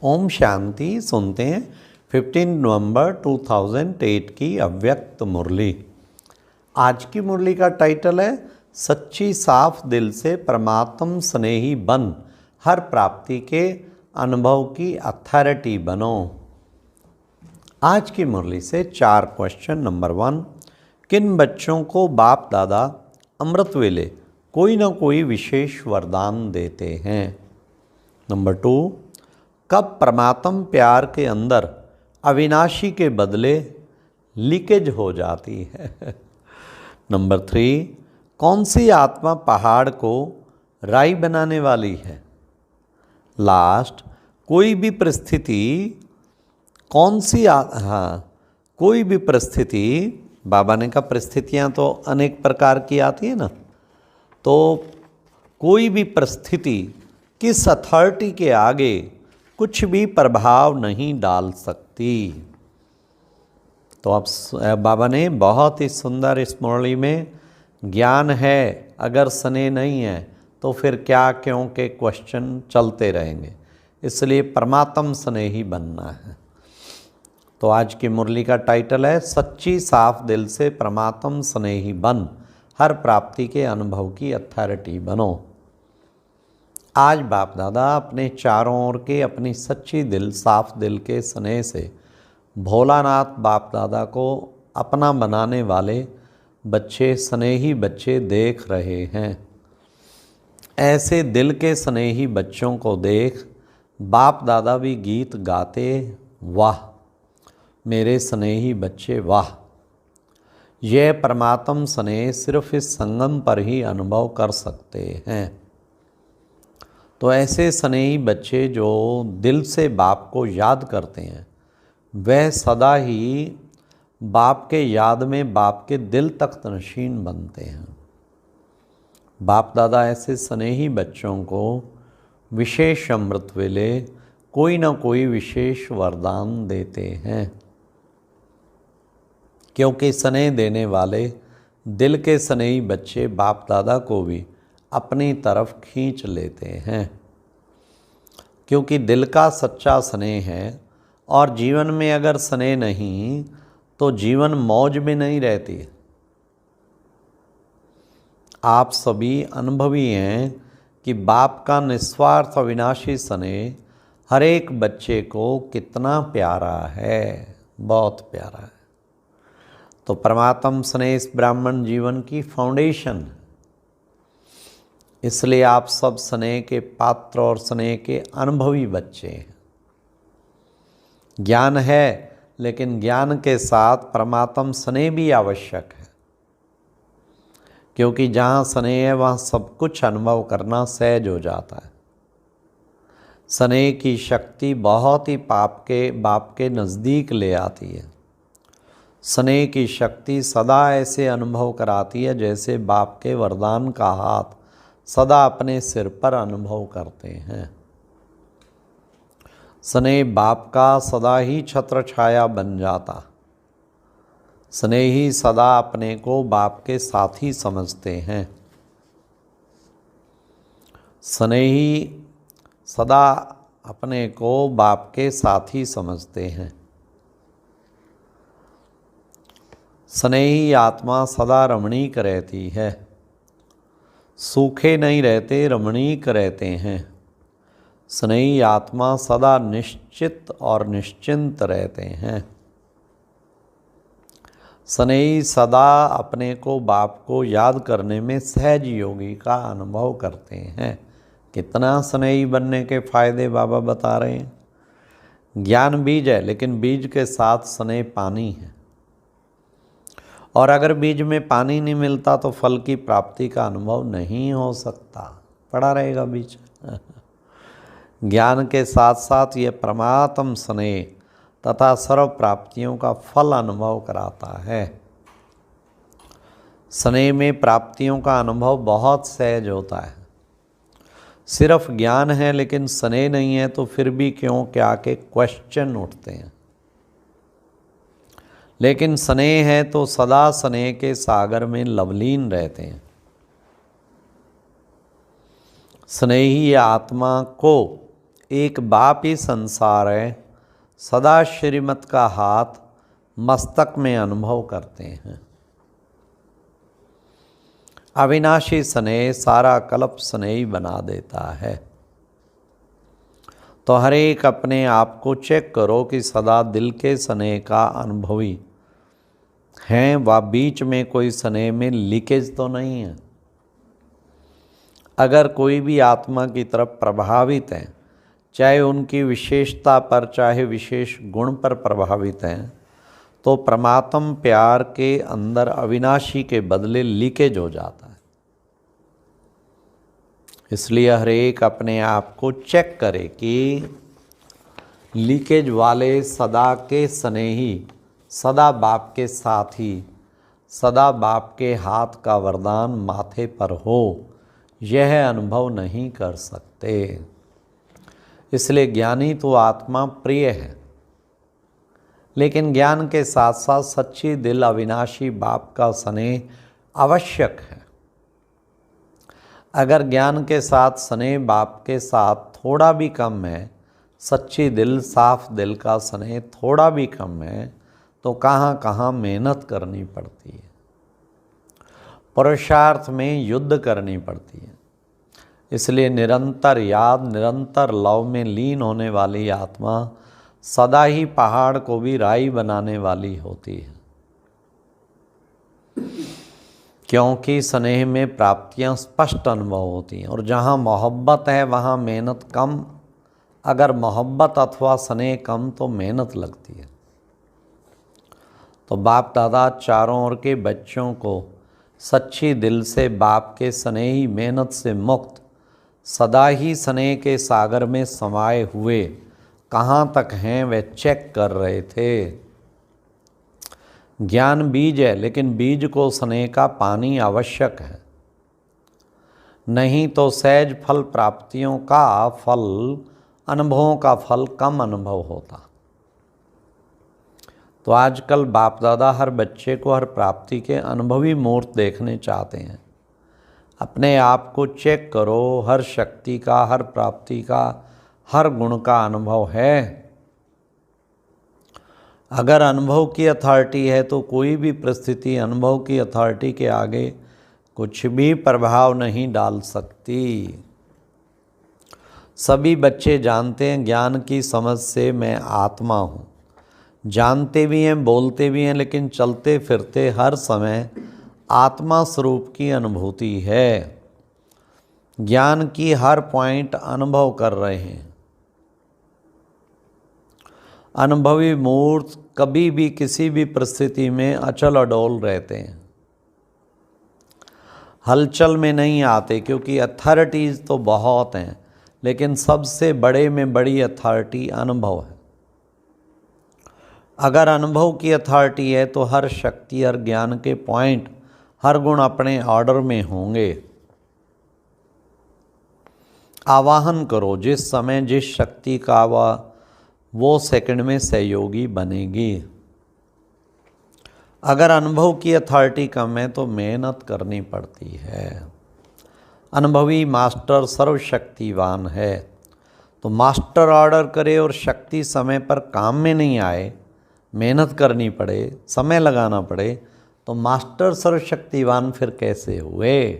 ओम शांति। सुनते हैं 15 नवंबर 2008 की अव्यक्त मुरली। आज की मुरली का टाइटल है सच्ची साफ दिल से परमात्म स्नेही बन, हर प्राप्ति के अनुभव की अथॉरिटी बनो। आज की मुरली से 4 क्वेश्चन। नंबर 1, किन बच्चों को बाप दादा अमृत वेले कोई ना कोई विशेष वरदान देते हैं। नंबर 2, कब परमात्म प्यार के अंदर अविनाशी के बदले लीकेज हो जाती है। नंबर 3, कौन सी आत्मा पहाड़ को राई बनाने वाली है। लास्ट, कोई भी परिस्थिति कोई भी परिस्थिति, बाबा ने कहा परिस्थितियाँ तो अनेक प्रकार की आती है ना, तो कोई भी परिस्थिति किस अथॉरिटी के आगे कुछ भी प्रभाव नहीं डाल सकती। तो अब बाबा ने बहुत ही सुंदर इस मुरली में ज्ञान है, अगर स्नेह नहीं है तो फिर क्या क्यों के क्वेश्चन चलते रहेंगे, इसलिए परमात्म स्नेही बनना है। तो आज की मुरली का टाइटल है सच्ची साफ दिल से परमात्म स्नेही बन, हर प्राप्ति के अनुभव की अथॉरिटी बनो। आज बाप दादा अपने चारों ओर के अपनी सच्ची दिल साफ दिल के स्नेह से भोलानाथ बाप दादा को अपना बनाने वाले बच्चे, स्नेही बच्चे देख रहे हैं। ऐसे दिल के स्नेही बच्चों को देख बाप दादा भी गीत गाते, वाह मेरे स्नेही बच्चे वाह। यह परमात्म स्नेह सिर्फ इस संगम पर ही अनुभव कर सकते हैं। तो ऐसे स्नेही बच्चे जो दिल से बाप को याद करते हैं, वह सदा ही बाप के याद में बाप के दिल तक नशीन बनते हैं। बाप दादा ऐसे स्नेही बच्चों को विशेष अमृत वेले कोई ना कोई विशेष वरदान देते हैं, क्योंकि स्नेह देने वाले दिल के स्नेही बच्चे बाप दादा को भी अपनी तरफ खींच लेते हैं। क्योंकि दिल का सच्चा स्नेह है, और जीवन में अगर स्नेह नहीं तो जीवन मौज में नहीं रहती। आप सभी अनुभवी हैं कि बाप का निस्वार्थ अविनाशी स्नेह हर एक बच्चे को कितना प्यारा है, बहुत प्यारा है। तो परमात्म स्नेह इस ब्राह्मण जीवन की फाउंडेशन है, इसलिए आप सब स्नेह के पात्र और स्नेह के अनुभवी बच्चे हैं। ज्ञान है, लेकिन ज्ञान के साथ परमात्म स्नेह भी आवश्यक है, क्योंकि जहाँ स्नेह है वहाँ सब कुछ अनुभव करना सहज हो जाता है। स्नेह की शक्ति बहुत ही बाप के नज़दीक ले आती है। स्नेह की शक्ति सदा ऐसे अनुभव कराती है जैसे बाप के वरदान का हाथ सदा अपने सिर पर अनुभव करते हैं। स्नेह बाप का सदा ही छत्र छाया बन जाता। स्नेह ही सदा अपने को बाप के साथी समझते हैं। स्नेह ही सदा अपने को बाप के साथी समझते हैं। स्नेही आत्मा सदा रमणीक रहती है। सूखे नहीं रहते, रमणीक रहते हैं। स्नेही आत्मा सदा निश्चित और निश्चिंत रहते हैं। स्नेही सदा अपने को बाप को याद करने में सहज योगी का अनुभव करते हैं। कितना स्नेही बनने के फायदे बाबा बता रहे हैं। ज्ञान बीज है, लेकिन बीज के साथ स्नेह पानी है, और अगर बीज में पानी नहीं मिलता तो फल की प्राप्ति का अनुभव नहीं हो सकता, पड़ा रहेगा बीज। ज्ञान के साथ साथ ये परमात्म स्नेह तथा सर्व प्राप्तियों का फल अनुभव कराता है। स्नेह में प्राप्तियों का अनुभव बहुत सहज होता है। सिर्फ ज्ञान है लेकिन स्नेह नहीं है तो फिर भी क्यों क्या के क्वेश्चन उठते हैं। लेकिन स्नेह है तो सदा स्नेह के सागर में लवलीन रहते हैं। स्नेही आत्मा को एक बाप ही संसार है, सदा श्रीमत का हाथ मस्तक में अनुभव करते हैं। अविनाशी स्नेह सारा कल्प स्नेही बना देता है। तो हर एक अपने आप को चेक करो कि सदा दिल के स्नेह का अनुभवी हैं, व बीच में कोई स्नेह में लीकेज तो नहीं है। अगर कोई भी आत्मा की तरफ प्रभावित है, चाहे उनकी विशेषता पर चाहे विशेष गुण पर प्रभावित हैं, तो परमात्म प्यार के अंदर अविनाशी के बदले लीकेज हो जाता है। इसलिए हर एक अपने आप को चेक करे कि लीकेज वाले सदा के स्नेही, सदा बाप के साथी, सदा बाप के हाथ का वरदान माथे पर हो, यह अनुभव नहीं कर सकते। इसलिए ज्ञानी तो आत्मा प्रिय है, लेकिन ज्ञान के साथ साथ सच्ची दिल अविनाशी बाप का स्नेह आवश्यक है। अगर ज्ञान के साथ स्नेह बाप के साथ थोड़ा भी कम है, सच्ची दिल साफ दिल का स्नेह थोड़ा भी कम है, तो कहाँ कहाँ मेहनत करनी पड़ती है, पुरुषार्थ में युद्ध करनी पड़ती है। इसलिए निरंतर याद, निरंतर लव में लीन होने वाली आत्मा सदा ही पहाड़ को भी राई बनाने वाली होती है, क्योंकि स्नेह में प्राप्तियां स्पष्ट अनुभव होती हैं। और जहाँ मोहब्बत है वहाँ मेहनत कम, अगर मोहब्बत अथवा स्नेह कम तो मेहनत लगती है। तो बाप दादा चारों ओर के बच्चों को सच्ची दिल से बाप के स्नेही मेहनत से मुक्त, सदा ही स्नेह के सागर में समाये हुए कहाँ तक हैं वे चेक कर रहे थे। ज्ञान बीज है, लेकिन बीज को स्नेह का पानी आवश्यक है, नहीं तो सहज फल प्राप्तियों का फल, अनुभवों का फल कम अनुभव होता। तो आजकल बाप दादा हर बच्चे को हर प्राप्ति के अनुभवी मूर्त देखने चाहते हैं। अपने आप को चेक करो, हर शक्ति का, हर प्राप्ति का, हर गुण का अनुभव है। अगर अनुभव की अथॉरिटी है तो कोई भी परिस्थिति अनुभव की अथॉरिटी के आगे कुछ भी प्रभाव नहीं डाल सकती। सभी बच्चे जानते हैं ज्ञान की समझ से मैं आत्मा हूँ, जानते भी हैं, बोलते भी हैं, लेकिन चलते फिरते हर समय आत्मा स्वरूप की अनुभूति है। ज्ञान की हर पॉइंट अनुभव कर रहे हैं। अनुभवी मूर्त कभी भी किसी भी परिस्थिति में अचल अडोल रहते हैं, हलचल में नहीं आते, क्योंकि अथॉरिटीज़ तो बहुत हैं, लेकिन सबसे बड़े में बड़ी अथॉरिटी अनुभव है। अगर अनुभव की अथॉरिटी है तो हर शक्ति, हर ज्ञान के पॉइंट, हर गुण अपने ऑर्डर में होंगे। आवाहन करो, जिस समय जिस शक्ति का वो सेकंड में सहयोगी बनेगी। अगर अनुभव की अथॉरिटी कम है तो मेहनत करनी पड़ती है। अनुभवी मास्टर सर्वशक्तिवान है, तो मास्टर ऑर्डर करे और शक्ति समय पर काम में नहीं आए, मेहनत करनी पड़े, समय लगाना पड़े, तो मास्टर सर्वशक्तिवान फिर कैसे हुए?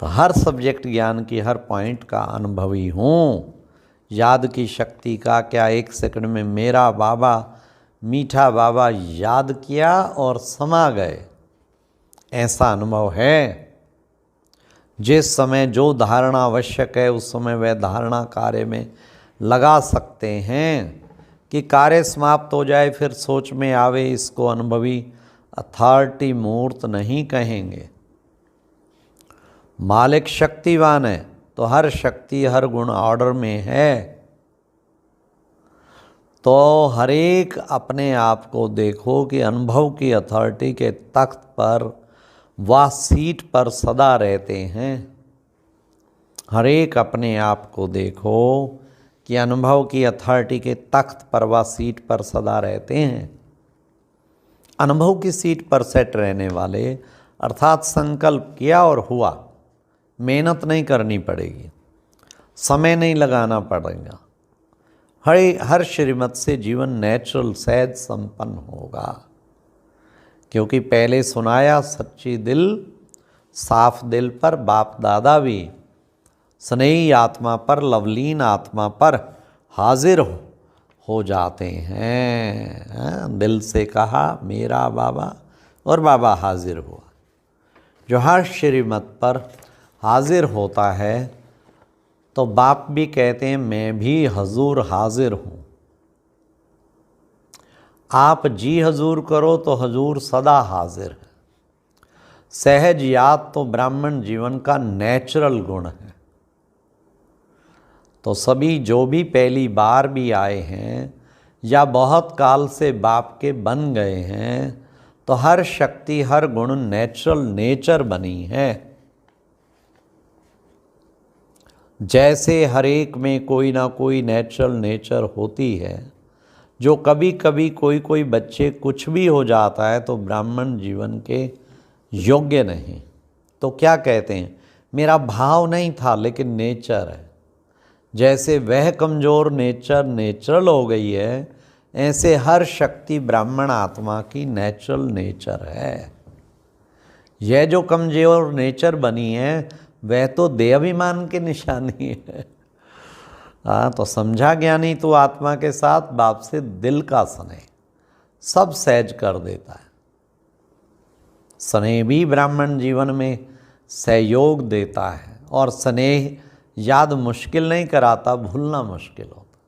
तो हर सब्जेक्ट ज्ञान की हर पॉइंट का अनुभवी हूँ। याद की शक्ति का क्या, एक सेकंड में मेरा बाबा, मीठा बाबा याद किया और समा गए, ऐसा अनुभव है। जिस समय जो धारणा आवश्यक है उस समय वह धारणा कार्य में लगा सकते हैं कि कार्य समाप्त हो जाए फिर सोच में आवे, इसको अनुभवी अथॉरिटी मूर्त नहीं कहेंगे। मालिक शक्तिवान है तो हर शक्ति, हर गुण ऑर्डर में है। तो हर एक अपने आप को देखो कि अनुभव की अथॉरिटी के तख्त पर व सीट पर सदा रहते हैं। हर एक अपने आप को देखो कि अनुभव की अथॉरिटी के तख्त पर व सीट पर सदा रहते हैं। अनुभव की सीट पर सेट रहने वाले, अर्थात संकल्प किया और हुआ, मेहनत नहीं करनी पड़ेगी। समय नहीं लगाना पड़ेगा। हर श्रीमत से जीवन नेचुरल सहज संपन्न होगा, क्योंकि पहले सुनाया सच्ची दिल साफ दिल पर बाप दादा भी स्नेही आत्मा पर लवलीन आत्मा पर हाजिर हो जाते हैं। दिल से कहा मेरा बाबा और बाबा हाजिर हुआ। जो हर श्रीमत पर हाजिर होता है तो बाप भी कहते हैं मैं भी हजूर हाजिर हूँ। आप जी हजूर करो तो हजूर सदा हाजिर है। सहज याद तो ब्राह्मण जीवन का नेचुरल गुण है। तो सभी जो भी पहली बार भी आए हैं या बहुत काल से बाप के बन गए हैं तो हर शक्ति हर गुण नेचुरल नेचर बनी है। जैसे हर एक में कोई ना कोई नेचुरल नेचर होती है, जो कभी कभी कोई बच्चे कुछ भी हो जाता है तो ब्राह्मण जीवन के योग्य नहीं, तो क्या कहते हैं मेरा भाव नहीं था लेकिन नेचर है। जैसे वह कमज़ोर नेचर नेचुरल हो गई है, ऐसे हर शक्ति ब्राह्मण आत्मा की नेचुरल नेचर है। यह जो कमज़ोर नेचर बनी है वह तो देहाभिमान की निशानी है। तो समझा ज्ञानी तो आत्मा के साथ बाप से दिल का स्नेह सब सहज कर देता है। स्नेह भी ब्राह्मण जीवन में सहयोग देता है, और स्नेह याद मुश्किल नहीं कराता, भूलना मुश्किल होता।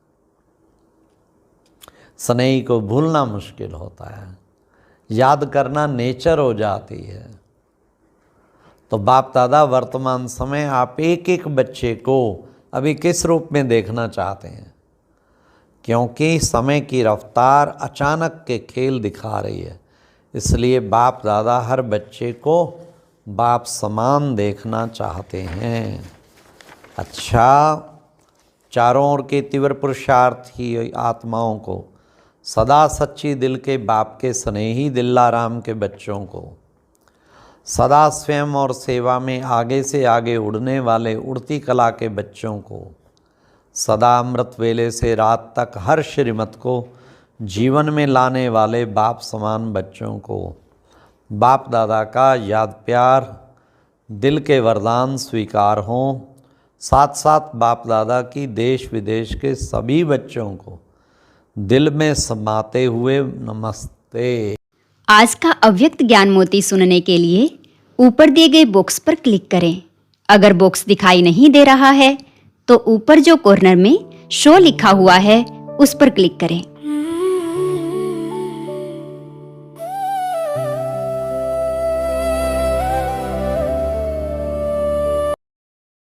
स्नेही को भूलना मुश्किल होता है, याद करना नेचर हो जाती है। तो बाप दादा वर्तमान समय आप एक एक बच्चे को अभी किस रूप में देखना चाहते हैं, क्योंकि समय की रफ्तार अचानक के खेल दिखा रही है, इसलिए बाप दादा हर बच्चे को बाप समान देखना चाहते हैं। अच्छा, चारों ओर के तीव्र पुरुषार्थी आत्माओं को, सदा सच्ची दिल के बाप के स्नेही दिल्लाराम के बच्चों को, सदा स्वयं और सेवा में आगे से आगे उड़ने वाले उड़ती कला के बच्चों को, सदा अमृत वेले से रात तक हर श्रीमत को जीवन में लाने वाले बाप समान बच्चों को बाप दादा का याद प्यार दिल के वरदान स्वीकार हों। साथ साथ बाप दादा की देश विदेश के सभी बच्चों को दिल में समाते हुए नमस्ते। आज का अव्यक्त ज्ञान मोती सुनने के लिए ऊपर दिए गए बॉक्स पर क्लिक करें। अगर बॉक्स दिखाई नहीं दे रहा है तो ऊपर जो कॉर्नर में शो लिखा हुआ है उस पर क्लिक करें।